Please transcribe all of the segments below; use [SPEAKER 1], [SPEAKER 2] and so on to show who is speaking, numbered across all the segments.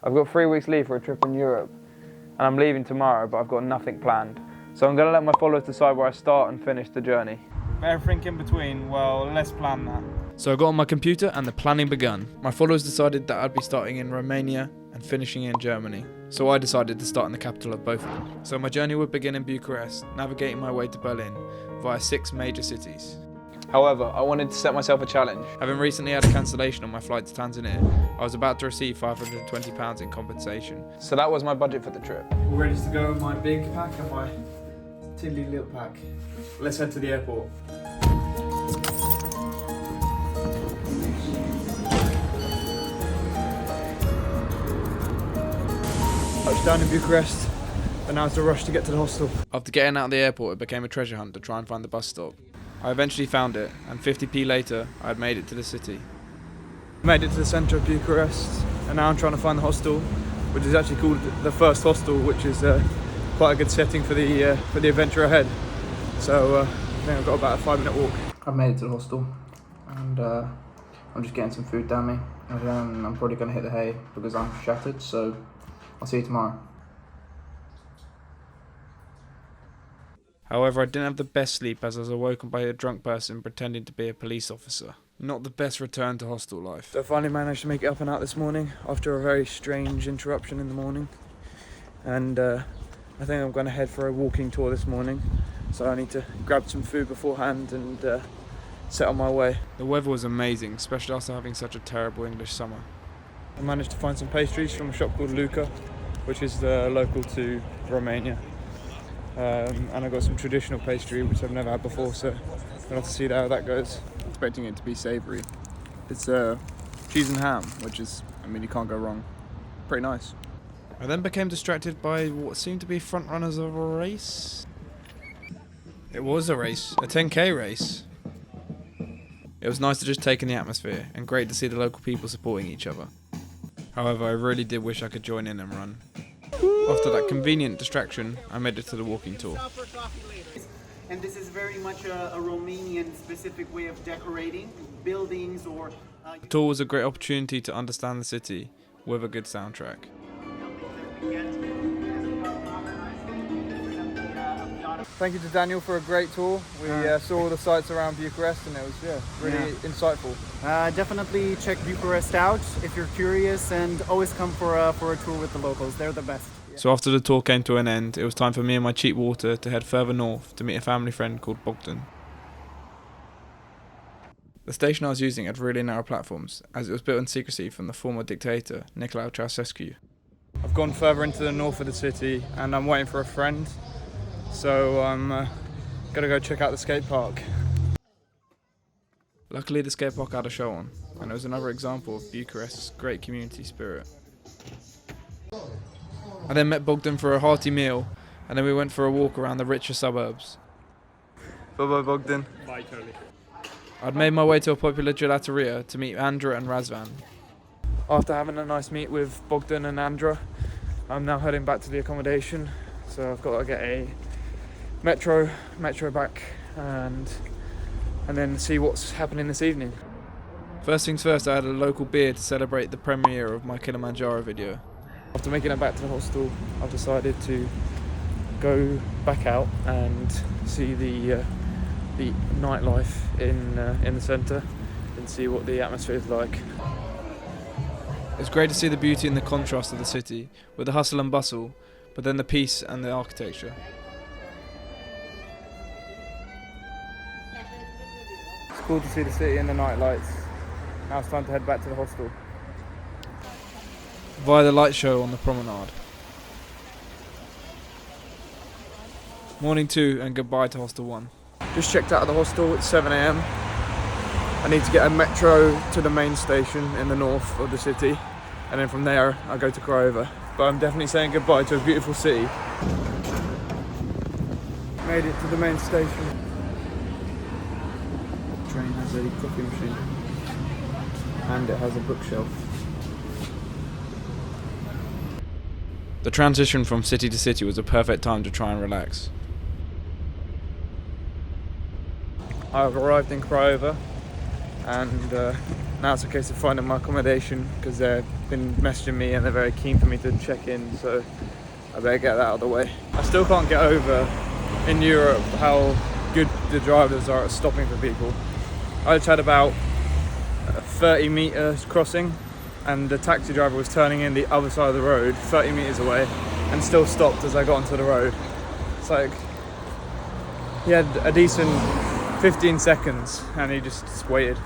[SPEAKER 1] I've got 3 weeks leave for a trip in Europe, and I'm leaving tomorrow, but I've got nothing planned. So I'm going to let my followers decide where I start and finish the journey. Everything in between, well, let's plan that.
[SPEAKER 2] So I got on my computer and the planning begun. My followers decided that I'd be starting in Romania and finishing in Germany. So I decided to start in the capital of both of them. So my journey would begin in Bucharest, navigating my way to Berlin via 6 major cities.
[SPEAKER 1] However, I wanted to set myself a challenge.
[SPEAKER 2] Having recently had a cancellation on my flight to Tanzania, I was about to receive £520 in compensation.
[SPEAKER 1] So that was my budget for the trip.
[SPEAKER 2] All ready to go with my big pack and my tiddly little pack. Let's head to the airport. Touchdown in Bucharest, but now it's a rush to get to the hostel. After getting out of the airport, it became a treasure hunt to try and find the bus stop. I eventually found it, and 50p later, I had made it to the city. I made it to the centre of Bucharest, and now I'm trying to find the hostel, which is actually called the First Hostel, which is quite a good setting for the adventure ahead. So I think I've got about a 5-minute walk. I've made it to the hostel, and I'm just getting some food down me, and then I'm probably going to hit the hay because I'm shattered, so I'll see you tomorrow. However, I didn't have the best sleep as I was awoken by a drunk person pretending to be a police officer. Not the best return to hostel life. So I finally managed to make it up and out this morning after a very strange interruption in the morning. And I think I'm going to head for a walking tour this morning. So I need to grab some food beforehand and set on my way. The weather was amazing, especially after having such a terrible English summer. I managed to find some pastries from a shop called Luca, which is local to Romania. And I got some traditional pastry which I've never had before, so I'll have to see how that goes. I'm expecting it to be savoury. It's cheese and ham, which is, I mean, you can't go wrong. Pretty nice. I then became distracted by what seemed to be front runners of a race. It was a race, a 10k race. It was nice to just take in the atmosphere and great to see the local people supporting each other. However, I really did wish I could join in and run. After that convenient distraction, I made it to the walking tour.
[SPEAKER 3] And this is very much a Romanian specific way of decorating buildings or...
[SPEAKER 2] The tour was a great opportunity to understand the city with a good soundtrack. Thank you to Daniel for a great tour. We saw all the sights around Bucharest and it was really insightful.
[SPEAKER 3] Definitely check Bucharest out if you're curious, and always come for a tour with the locals. They're the best.
[SPEAKER 2] So after the tour came to an end, it was time for me and my cheap water to head further north to meet a family friend called Bogdan. The station I was using had really narrow platforms, as it was built in secrecy from the former dictator, Nicolae Ceausescu. I've gone further into the north of the city and I'm waiting for a friend, so I'm gonna go check out the skate park. Luckily the skate park had a show on, and it was another example of Bucharest's great community spirit. I then met Bogdan for a hearty meal, and then we went for a walk around the richer suburbs. Bye bye Bogdan.
[SPEAKER 4] Bye Charlie.
[SPEAKER 2] I'd made my way to a popular gelateria to meet Andra and Razvan. After having a nice meet with Bogdan and Andra, I'm now heading back to the accommodation, so I've got to get a metro back and then see what's happening this evening. First things first, I had a local beer to celebrate the premiere of my Kilimanjaro video. After making it back to the hostel, I've decided to go back out and see the nightlife in the centre and see what the atmosphere is like. It's great to see the beauty and the contrast of the city, with the hustle and bustle, but then the peace and the architecture. It's cool to see the city and the night lights. Now it's time to head back to the hostel via the light show on the promenade. Morning 2 and goodbye to Hostel 1. Just checked out of the hostel, it's 7 AM. I need to get a metro to the main station in the north of the city, and then from there I go to Craiova. But I'm definitely saying goodbye to a beautiful city. Made it to the main station. The train has a coffee machine and it has a bookshelf. The transition from city to city was a perfect time to try and relax. I've arrived in Craiova, and now it's a case of finding my accommodation because they're been messaging me and they're very keen for me to check in, so I better get that out of the way. I still can't get over in Europe how good the drivers are at stopping for people. I just had about 30 meters crossing and the taxi driver was turning in the other side of the road 30 meters away and still stopped as I got onto the road. It's like he had a decent 15 seconds and he just waited.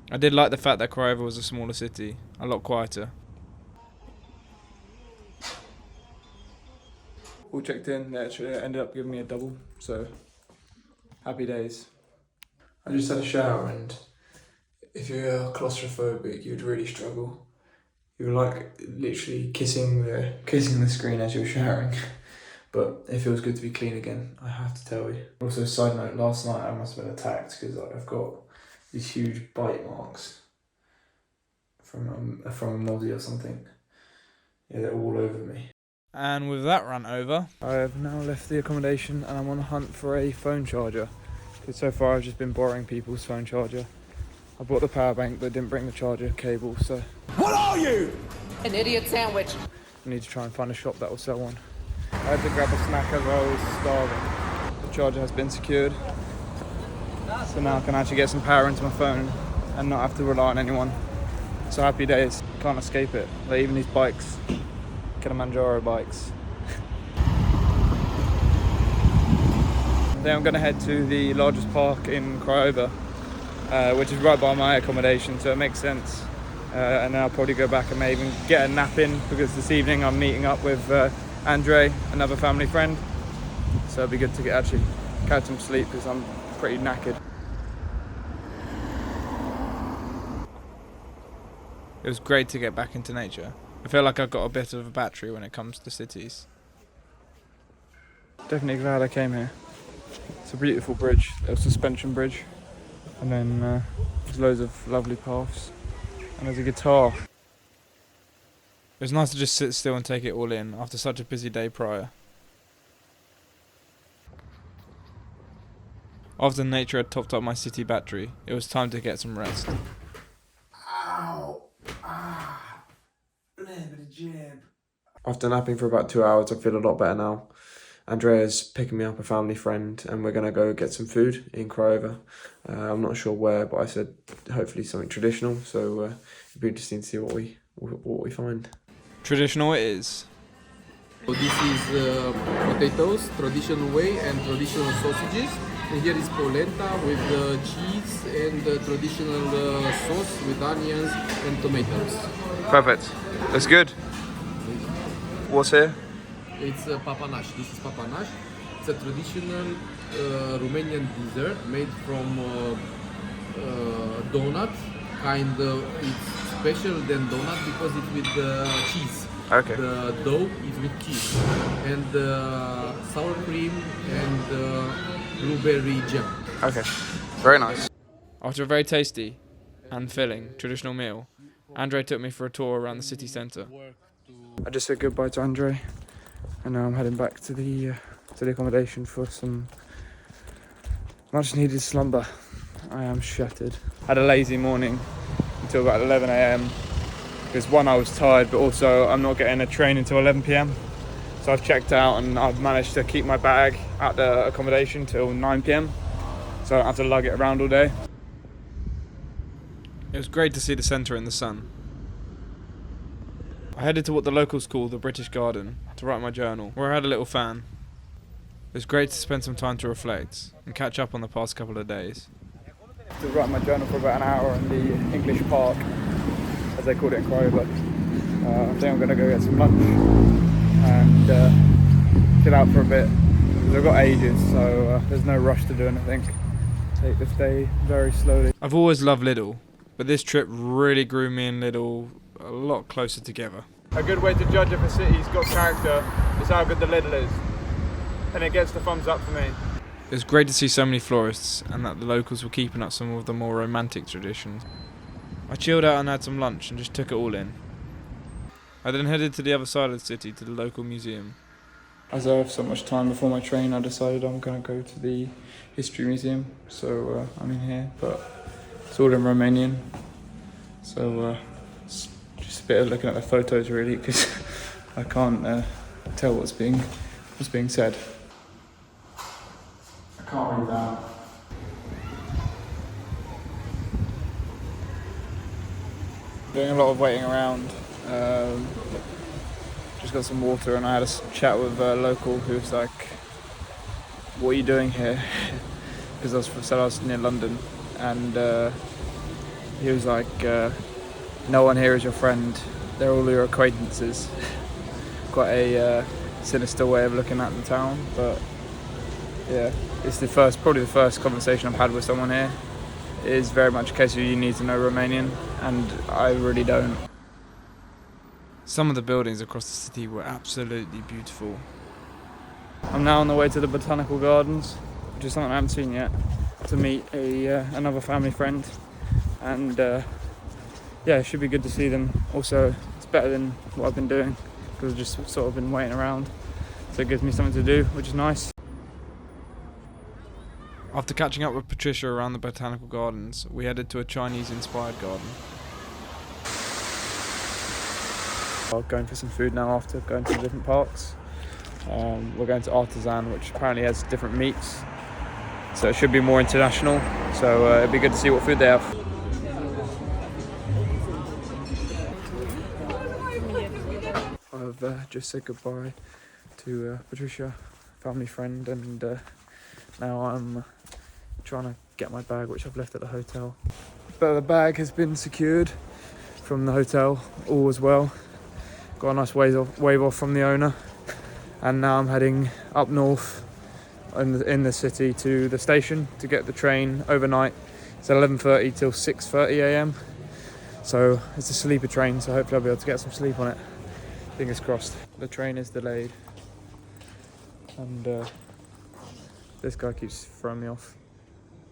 [SPEAKER 2] I did like the fact that Craiova was a smaller city, a lot quieter. All checked in, they actually ended up giving me a double, so happy days. I just had a shower and if you're claustrophobic you'd really struggle. You're like literally kissing the screen as you're showering. But it feels good to be clean again, I have to tell you. Also, side note, last night I must have been attacked because I've got these huge bite marks from a Mozzie or something. Yeah, they're all over me. And with that rant over, I have now left the accommodation and I'm on the hunt for a phone charger. Because so far I've just been borrowing people's phone charger. I bought the power bank but didn't bring the charger cable, so...
[SPEAKER 4] What are you? An idiot sandwich.
[SPEAKER 2] I need to try and find a shop that will sell one. I had to grab a snack as I was starving. The charger has been secured. So now I can actually get some power into my phone and not have to rely on anyone. So happy days, can't escape it. Like even these bikes, Kilimanjaro bikes. Then I'm going to head to the largest park in Craiova, which is right by my accommodation, so it makes sense. And then I'll probably go back and maybe get a nap in because this evening I'm meeting up with Andre, another family friend. So it'll be good to actually catch some sleep because I'm pretty knackered. It was great to get back into nature. I feel like I've got a bit of a battery when it comes to cities. Definitely glad I came here. It's a beautiful bridge, a suspension bridge. And then there's loads of lovely paths. And there's a guitar. It was nice to just sit still and take it all in after such a busy day prior. After nature had topped up my city battery, it was time to get some rest. Ow! Ah! After napping for about 2 hours, I feel a lot better now. Andrea's picking me up, a family friend, and we're going to go get some food in Craiova. I'm not sure where, but I said hopefully something traditional, so it'd be interesting to see what we find. Traditional it is.
[SPEAKER 5] So this is potatoes, traditional way, and traditional sausages. And here is polenta with cheese and traditional sauce with onions and tomatoes.
[SPEAKER 2] Perfect. That's good. What's here?
[SPEAKER 5] It's papanaș. This is papanaș. It's a traditional Romanian dessert made from donut. It's special than donut because it's with cheese.
[SPEAKER 2] Okay.
[SPEAKER 5] The dough is with cheese and sour cream and blueberry jam.
[SPEAKER 2] Okay. Very nice. After a very tasty and filling traditional meal, Andre took me for a tour around the city centre. I just said goodbye to Andre, and now I'm heading back to the accommodation for some much needed slumber. I am shattered. Had a lazy morning until about 11 AM because one, I was tired, but also I'm not getting a train until 11 PM. So I've checked out and I've managed to keep my bag at the accommodation till 9 PM. So I don't have to lug it around all day. It was great to see the centre in the sun. I headed to what the locals call the British Garden to write my journal, where I had a little fan. It was great to spend some time to reflect and catch up on the past couple of days. To write my journal for about an hour in the English park, as they called it in Craiova. I think I'm going to go get some lunch and chill out for a bit. Because I've got ages, so there's no rush to do anything. Take this day very slowly. I've always loved Lidl, but this trip really grew me and Lidl a lot closer together. A good way to judge if a city's got character is how good the Lidl is. And it gets the thumbs up for me. It was great to see so many florists and that the locals were keeping up some of the more romantic traditions. I chilled out and had some lunch and just took it all in. I then headed to the other side of the city to the local museum. As I have so much time before my train, I decided I'm going to go to the history museum. So I'm in here, but it's all in Romanian. So it's Just a bit of looking at the photos really, because I can't tell what's being said. I can't read that. Doing a lot of waiting around. Just got some water, and I had a chat with a local who was like, "What are you doing here?" Because I was near London, and he was like, "No one here is your friend. They're all your acquaintances." Quite a sinister way of looking at the town, but yeah, it's probably the first conversation I've had with someone here. It is very much a case of you need to know Romanian, and I really don't. Some of the buildings across the city were absolutely beautiful. I'm now on the way to the botanical gardens, which is something I haven't seen yet, to meet another family friend, and yeah, it should be good to see them. Also, it's better than what I've been doing, because I've just sort of been waiting around, so it gives me something to do, which is nice. After catching up with Patricia around the botanical gardens, we headed to a Chinese-inspired garden. Going for some food now after going to the different parks. We're going to Artisan, which apparently has different meats, so it should be more international, so it'd be good to see what food they have. I've just said goodbye to Patricia, family friend, and now I'm trying to get my bag, which I've left at the hotel. But the bag has been secured from the hotel, all was well. Got a nice wave off from the owner, and now I'm heading up north in the city to the station to get the train overnight. It's 11:30 till 6:30 a.m. So it's a sleeper train, so hopefully I'll be able to get some sleep on it. Fingers crossed. The train is delayed, and this guy keeps throwing me off.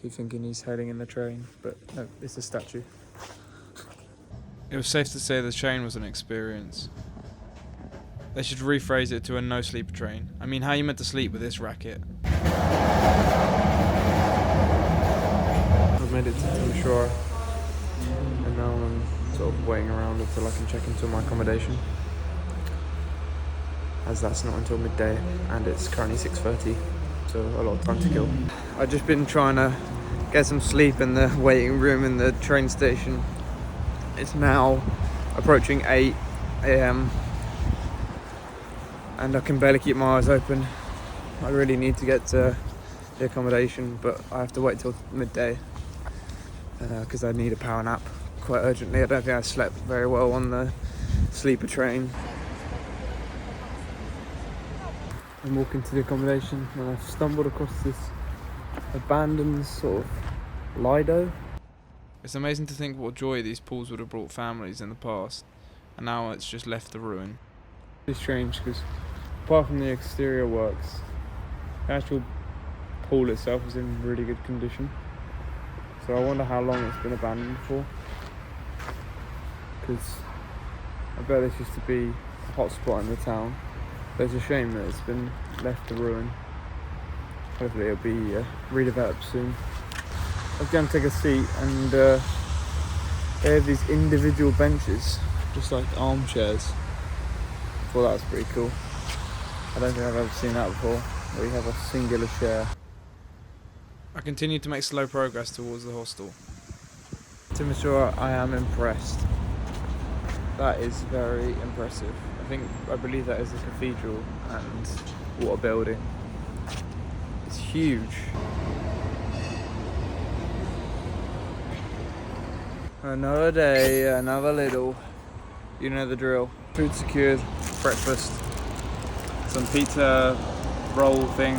[SPEAKER 2] Keep thinking he's heading in the train, but no, it's a statue. It was safe to say the train was an experience. They should rephrase it to a no-sleep train. I mean, how are you meant to sleep with this racket? I've made it to Timisoara, and now I'm sort of waiting around until I can check into my accommodation, as that's not until midday, and it's currently 6:30, so a lot of time to kill. I've just been trying to get some sleep in the waiting room in the train station. It's now approaching 8 a.m. and I can barely keep my eyes open. I really need to get to the accommodation, but I have to wait till midday because I need a power nap quite urgently. I don't think I slept very well on the sleeper train. I'm walking to the accommodation and I've stumbled across this abandoned sort of lido. It's amazing to think what joy these pools would have brought families in the past, and now it's just left to ruin. It's strange because apart from the exterior works, the actual pool itself is in really good condition. So I wonder how long it's been abandoned for, because I bet this used to be a hot spot in the town. But it's a shame that it's been left to ruin. Hopefully it'll be redeveloped soon. I was going to take a seat, and they have these individual benches, just like armchairs. I thought that was pretty cool. I don't think I've ever seen that before, where you have a singular chair. I continue to make slow progress towards the hostel. Timisoara, I am impressed. That is very impressive. I believe that is a cathedral, and what a building. It's huge. Another day, another little. You know the drill. Food secured, breakfast, some pizza roll thing,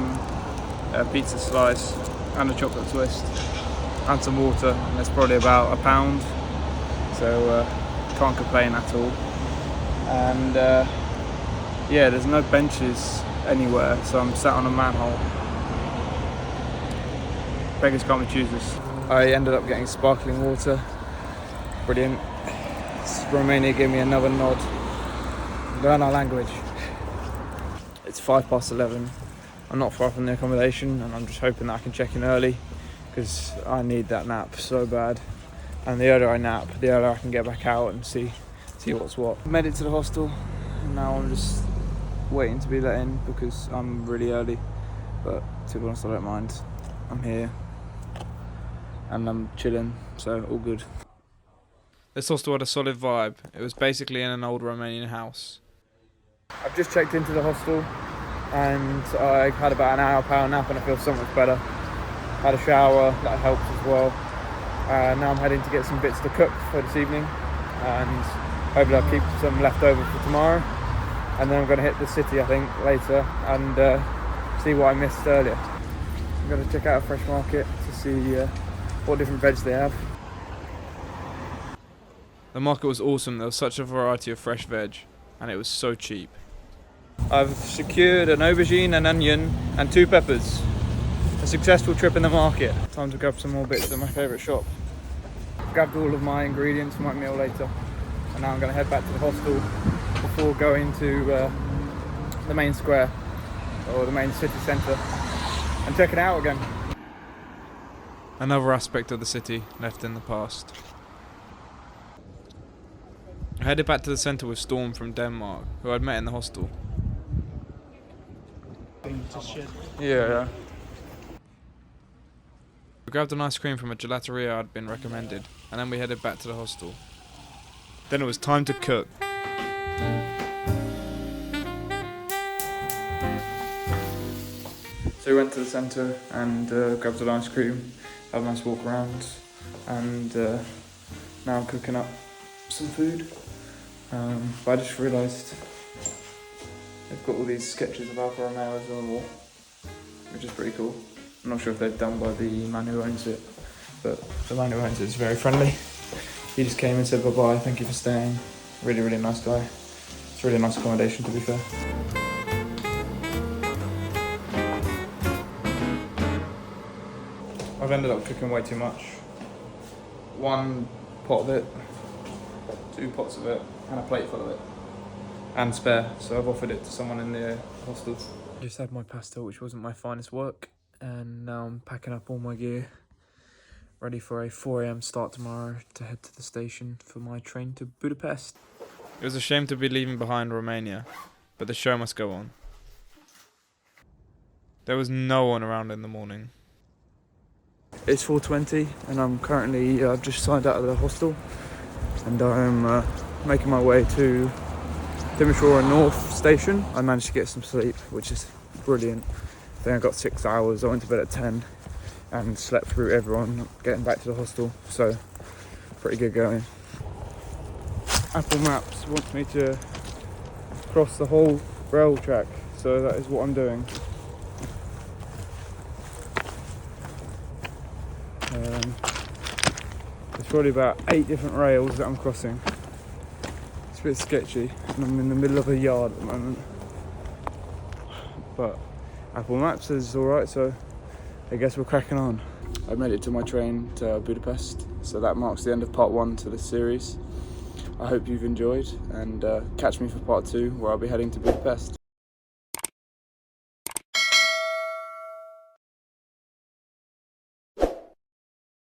[SPEAKER 2] a pizza slice, and a chocolate twist, and some water, and it's probably about £1, so can't complain at all. And yeah, there's no benches anywhere, so I'm sat on a manhole. Beggars can't be choosers. I ended up getting sparkling water. Brilliant. Romania gave me another nod. Learn our language. It's 11:05. I'm not far from the accommodation, and I'm just hoping that I can check in early, because I need that nap so bad. And the earlier I nap, the earlier I can get back out and see see what's what. Made it to the hostel, and now I'm just waiting to be let in because I'm really early, but to be honest I don't mind. I'm here and I'm chilling, so all good.
[SPEAKER 1] This hostel had a solid vibe. It was basically in an old Romanian house.
[SPEAKER 2] I've just checked into the hostel and I had about an hour power nap and I feel so much better. Had a shower, that helps as well. Now I'm heading to get some bits to cook for this evening and hopefully I'll keep some left over for tomorrow. And then I'm going to hit the city, I think, later and see what I missed earlier. I'm going to check out a fresh market to see what different veg they have.
[SPEAKER 1] The market was awesome. There was such a variety of fresh veg and it was so cheap.
[SPEAKER 2] I've secured an aubergine, an onion and 2 peppers. A successful trip in the market. Time to grab some more bits at my favourite shop. Grabbed all of my ingredients for my meal later and now I'm going to head back to the hostel before going to the main square or the main city centre and check it out again.
[SPEAKER 1] Another aspect of the city left in the past. I headed back to the centre with Storm from Denmark, who I'd met in the hostel.
[SPEAKER 2] Yeah.
[SPEAKER 1] We grabbed an ice cream from a gelateria I'd been recommended, and then we headed back to the hostel. Then it was time to cook.
[SPEAKER 2] So we went to the centre and grabbed an ice cream, had a nice walk around, and now I'm cooking up some food. But I just realised they've got all these sketches of Alfa Romeos on the wall, which is pretty cool. I'm not sure if they've done by the man who owns it, but the man who owns it is very friendly. He just came and said bye-bye, thank you for staying. Really, really nice guy. It's really nice accommodation, to be fair. I've ended up cooking way too much. 1 pot of it, 2 pots of it, and a plate full of it. And spare, so I've offered it to someone in the hostel. Just had my pastel, which wasn't my finest work, and now I'm packing up all my gear, ready for a 4 AM start tomorrow to head to the station for my train to Budapest.
[SPEAKER 1] It was a shame to be leaving behind Romania, but the show must go on. There was no one around in the morning.
[SPEAKER 2] It's 4:20 and I'm currently, I've just signed out of the hostel and I'm making my way to Timisoara North station. I managed to get some sleep, which is brilliant. I think I got 6 hours. I went to bed at 10 and slept through everyone getting back to the hostel, so pretty good going. Apple Maps wants me to cross the whole rail track, so that is what I'm doing. There's probably about 8 different rails that I'm crossing. It's a bit sketchy, and I'm in the middle of a yard at the moment. But Apple Maps says it's alright, so I guess we're cracking on. I made it to my train to Budapest, so that marks the end of part 1 to this series. I hope you've enjoyed, and catch me for part 2 where I'll be heading to Budapest.